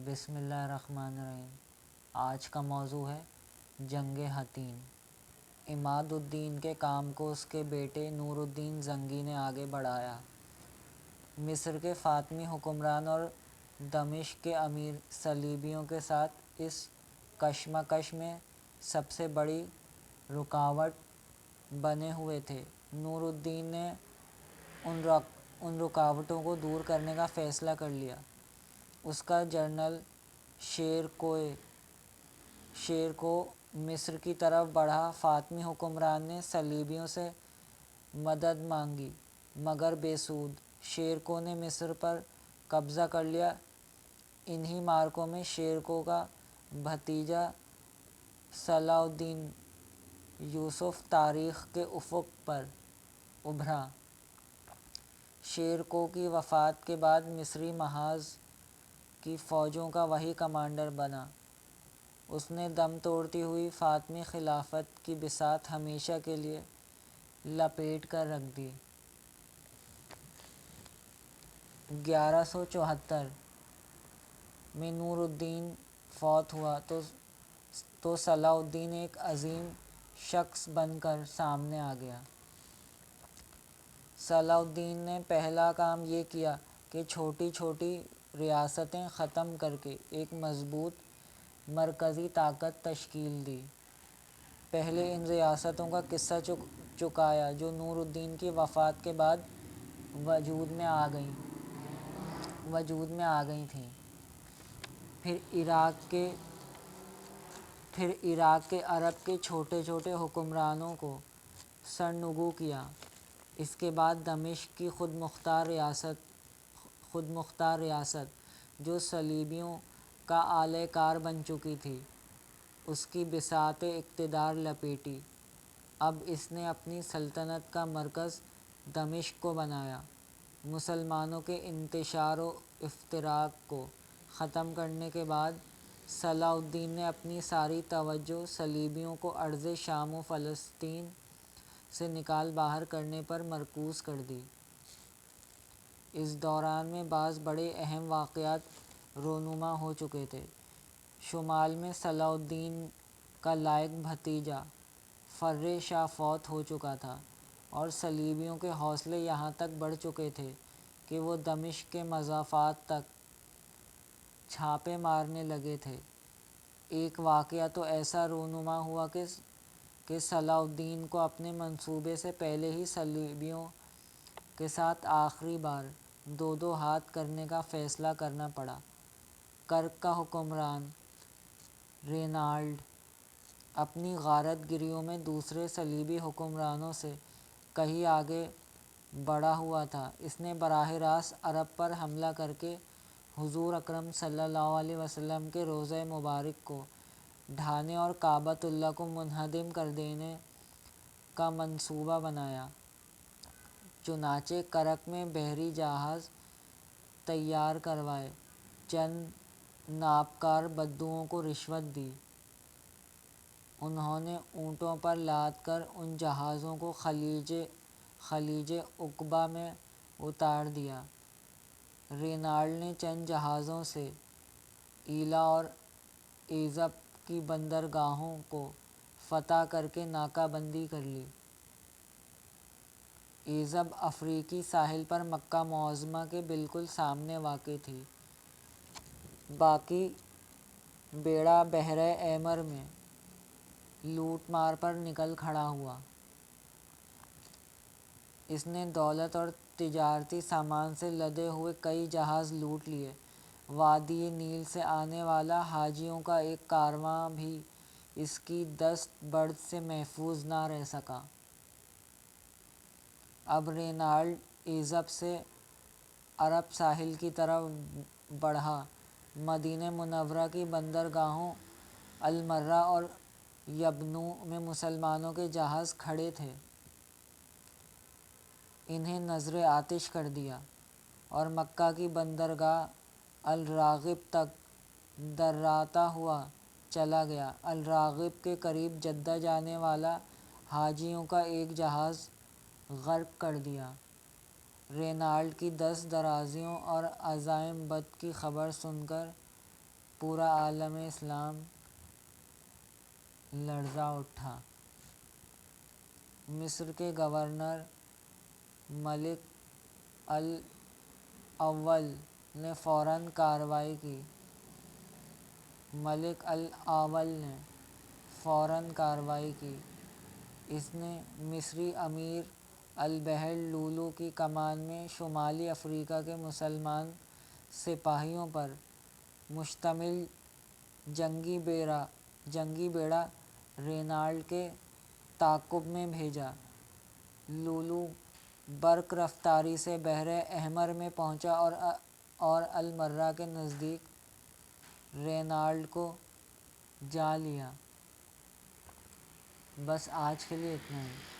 بسم اللہ الرحمن الرحیم۔ آج کا موضوع ہے جنگ حطین۔ عماد الدین کے کام کو اس کے بیٹے نور الدین زنگی نے آگے بڑھایا۔ مصر کے فاطمی حکمران اور دمشق کے امیر صلیبیوں کے ساتھ اس کشمکش میں سب سے بڑی رکاوٹ بنے ہوئے تھے۔ نور الدین نے ان رکاوٹوں کو دور کرنے کا فیصلہ کر لیا۔ اس کا جنرل شیرکو مصر کی طرف بڑھا۔ فاطمی حکمران نے صلیبیوں سے مدد مانگی مگر بے سود۔ شیرکو نے مصر پر قبضہ کر لیا۔ انہی معرکوں میں شیرکو کا بھتیجا صلاح الدین یوسف تاریخ کے افق پر ابھرا۔ شیرکو کی وفات کے بعد مصری محاذ کی فوجوں کا وہی کمانڈر بنا۔ اس نے دم توڑتی ہوئی فاطمی خلافت کی بساط ہمیشہ کے لیے لپیٹ کر رکھ دی۔ 1174 میں نور الدین فوت ہوا تو صلاح الدین ایک عظیم شخص بن کر سامنے آ گیا۔ صلاح الدین نے پہلا کام یہ کیا کہ چھوٹی چھوٹی ریاستیں ختم کر کے ایک مضبوط مرکزی طاقت تشکیل دی۔ پہلے ان ریاستوں کا قصہ چکایا جو نور الدین کی وفات کے بعد وجود میں آ گئی تھیں۔ پھر عراق کے عرب کے چھوٹے چھوٹے حکمرانوں کو سرنگوں کیا۔ اس کے بعد دمشق کی خود مختار ریاست جو صلیبیوں کا اعلی کار بن چکی تھی اس کی بساط اقتدار لپیٹی۔ اب اس نے اپنی سلطنت کا مرکز دمشق کو بنایا۔ مسلمانوں کے انتشار و افتراق کو ختم کرنے کے بعد صلاح الدین نے اپنی ساری توجہ صلیبیوں کو ارض شام و فلسطین سے نکال باہر کرنے پر مرکوز کر دی۔ اس دوران میں بعض بڑے اہم واقعات رونما ہو چکے تھے۔ شمال میں صلاح الدین کا لائق بھتیجا فرّ شاہ فوت ہو چکا تھا اور صلیبیوں کے حوصلے یہاں تک بڑھ چکے تھے کہ وہ دمشق کے مضافات تک چھاپے مارنے لگے تھے۔ ایک واقعہ تو ایسا رونما ہوا کہ صلاح الدین کو اپنے منصوبے سے پہلے ہی صلیبیوں کے ساتھ آخری بار دو ہاتھ کرنے کا فیصلہ کرنا پڑا۔ کرک کا حکمران رینالڈ اپنی غارت گریوں میں دوسرے صلیبی حکمرانوں سے کہیں آگے بڑھا ہوا تھا۔ اس نے براہ راست عرب پر حملہ کر کے حضور اکرم صلی اللہ علیہ وسلم کے روضہ مبارک کو ڈھانے اور کعبۃ اللہ کو منہدم کر دینے کا منصوبہ بنایا۔ چنانچہ کرک میں بحری جہاز تیار کروائے، چند نابکار بدوؤں کو رشوت دی۔ انہوں نے اونٹوں پر لاد کر ان جہازوں کو خلیج عقبہ میں اتار دیا۔ رینالڈ نے چند جہازوں سے ایلا اور ایزب کی بندرگاہوں کو فتح کر کے ناکہ بندی کر لی۔ ایزب افریقی ساحل پر مکہ معظمہ کے بالکل سامنے واقع تھی۔ باقی بیڑا بحرہ احمر میں لوٹ مار پر نکل کھڑا ہوا۔ اس نے دولت اور تجارتی سامان سے لدے ہوئے کئی جہاز لوٹ لیے۔ وادی نیل سے آنے والا حاجیوں کا ایک کارواں بھی اس کی دست برد سے محفوظ نہ رہ سکا۔ اب رینالڈ ایزب سے عرب ساحل کی طرف بڑھا۔ مدینہ منورہ کی بندرگاہوں المرہ اور یبنو میں مسلمانوں کے جہاز کھڑے تھے۔ انہیں نذر آتش کر دیا اور مکہ کی بندرگاہ الراغب تک دراتا ہوا چلا گیا۔ الراغب کے قریب جدہ جانے والا حاجیوں کا ایک جہاز غرق کر دیا۔ رینالڈ کی دست درازیوں اور عزائم بد کی خبر سن کر پورا عالم اسلام لرزا اٹھا۔ مصر کے گورنر ملک الاول نے فوراً کارروائی کی۔ ملک الاول نے فوراً کارروائی کی۔ اس نے مصری امیر البحر لولو کی کمان میں شمالی افریقہ کے مسلمان سپاہیوں پر مشتمل جنگی بیڑا رینالڈ کے تعاقب میں بھیجا۔ لولو برق رفتاری سے بحر احمر میں پہنچا اور المرہ کے نزدیک رینالڈ کو جا لیا۔ بس آج کے لیے اتنا ہی۔